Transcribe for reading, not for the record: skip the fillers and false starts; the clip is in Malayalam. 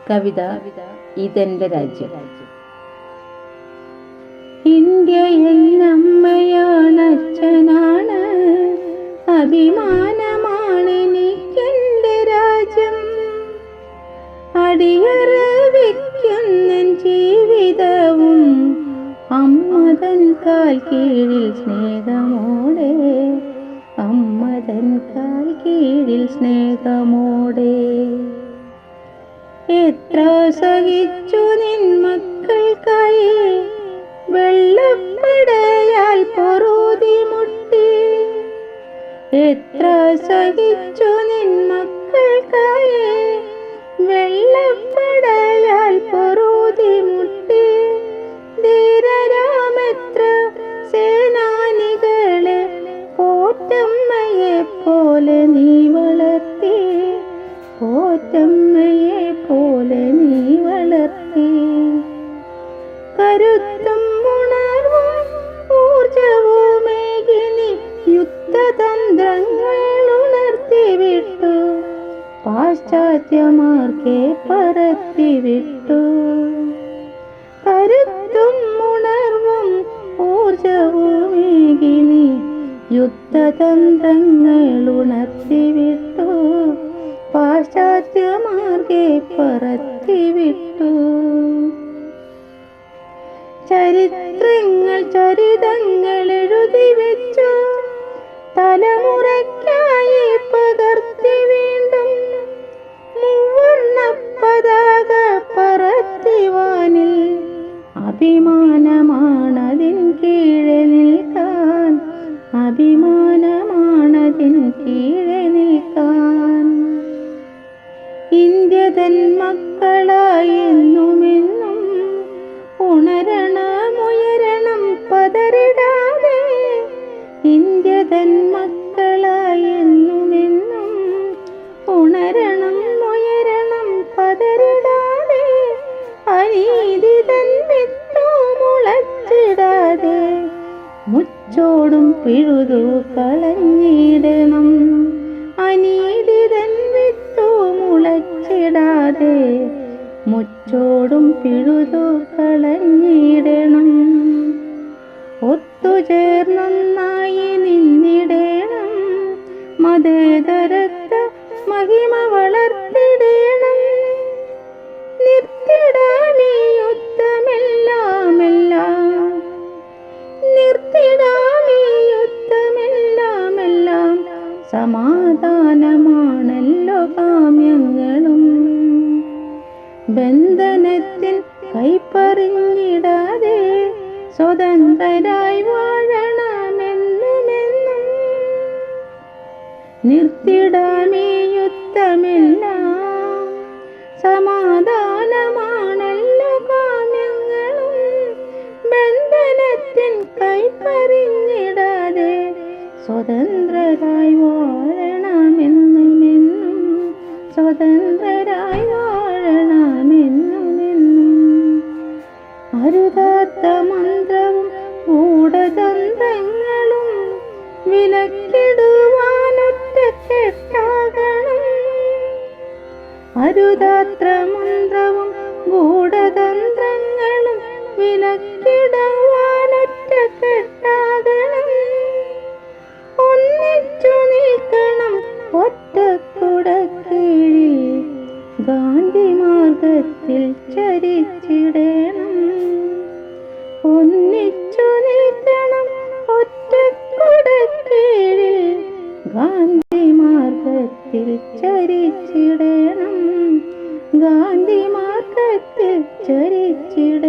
കവിത ഇതെന്റെ രാജ്യം. ഇന്ത്യ എന്നമ്മയാണ്, അച്ഛനാണ്, അഭിമാനമാണ് എനിക്കെന്റെ രാജ്യം. അടിയറ വയ്ക്കുന്ന ജീവിതവും അമ്മതൻ കാൽ കീഴിൽ സ്നേഹമോടെ, അമ്മതൻ കാൽ കീഴിൽ സ്നേഹമോടെ. എത്ര സഹിച്ചു നിൻ മക്കൾക്കായി വെള്ളപ്പടയാൽ പൊറുതി മുട്ടി. എത്ര സഹിച്ചു നിൻ മക്കൾക്കായി വെള്ളപ്പടയാൽ പൊറുതി മുട്ടി. ധീരരാമെത്ര സേനാനികളെ പോറ്റമ്മയെ പോലെ നീ വളർത്തി, പോറ്റമ്മയെ പോലെ നീ വളർത്തി. കരുത്തും ഉണർവും ഊർജവുമേകി നീ യുദ്ധതന്ത്രങ്ങൾ ഉണർത്തിവിട്ടു, പാശ്ചാത്യമാർക്കെ പരത്തിവിട്ടു. കരുത്തും ഉണർവും ഊർജവുമേകി നീ യുദ്ധതന്ത്രങ്ങൾ ഉണർത്തിവിട്ടു, പാശ്ചാത്യമാർക്കെ പരത്തിവിട്ടു. ചരിതങ്ങൾ എഴുതി വെച്ചു, തലമുറയ്ക്കായി പകർത്തി വീണ്ടും. മൂവർണ്ണ പതാക പറത്തിവാനിൽ അഭിമാനമാണതിൻ കീഴെ നിൽക്കാൻ, അഭിമാനമാണതിൻ കീഴെ നിൽക്കാൻ. ഇന്ത്യ തൻ മക്കളായി എന്നുമെന്നും ഉണരണം പതറിടാതെ. ഇന്ത്യ തൻ മക്കളായി എന്നുമെന്നും ഉണരണം പതറിടാതെ. അനീതി തൻ വിത്തു മുളച്ചിടാതെ മുച്ചോടും പിഴുതു കളഞ്ഞിടണം. അനീതി തൻ വിത്തു മുളച്ചിടാതെ മുച്ചോടും പിഴുതു കളഞ്ഞിടണം. ഒത്തുചേർന്നൊന്നായി നിന്നിടണം, മതേതരത്വ മഹിമ വളർത്തിടണം. നിർത്തിടാമീ യുദ്ധമെല്ലാമെല്ലാം, നിർത്തിടാമീ യുദ്ധമെല്ലാമെല്ലാം. സമാധാനമാണല്ലോ കാമ്യങ്ങളും. ബന്ധനത്തിൽ കൈപ്പറിഞ്ഞിടാതെ സ്വതന്ത്രരായി വാഴണമെന്നുമെന്നും. നിർത്തിടാമീ യുദ്ധമെല്ലാം, സമാധാനമാണല്ലോ കാമ്യങ്ങളും. ബന്ധനത്തിൽ കൈപ്പറിഞ്ഞിടാതെ സ്വതന്ത്രരായി വാഴണമെന്നുമെന്നും, സ്വതന്ത്രരായി വാഴണമെന്നുമെന്നും. അരുതാത്ത മന്ത്രവും ഗൂഢതന്ത്രങ്ങളും വിലക്കിടുവാനൊറ്റക്കെട്ടാകണം. അരുതാത്ത മന്ത്രവും ഗൂഢതന്ത്രങ്ങളും വിലക്കിടുവാനൊറ്റക്കെട്ടാകണം. ഒന്നിച്ചു നിൽക്കണം ഒറ്റക്കുടക്കീഴിൽ, ഗാന്ധി മാർഗത്തിൽ ചരിച്ചിടണം. ഒന്നിച്ചു നിൽക്കണം ഒറ്റക്കുടക്കീഴിൽ, ഗാന്ധി മാർഗത്തിൽ ചരിച്ചിടണം, ഗാന്ധി മാർഗത്തിൽ ചരിച്ചിടണം.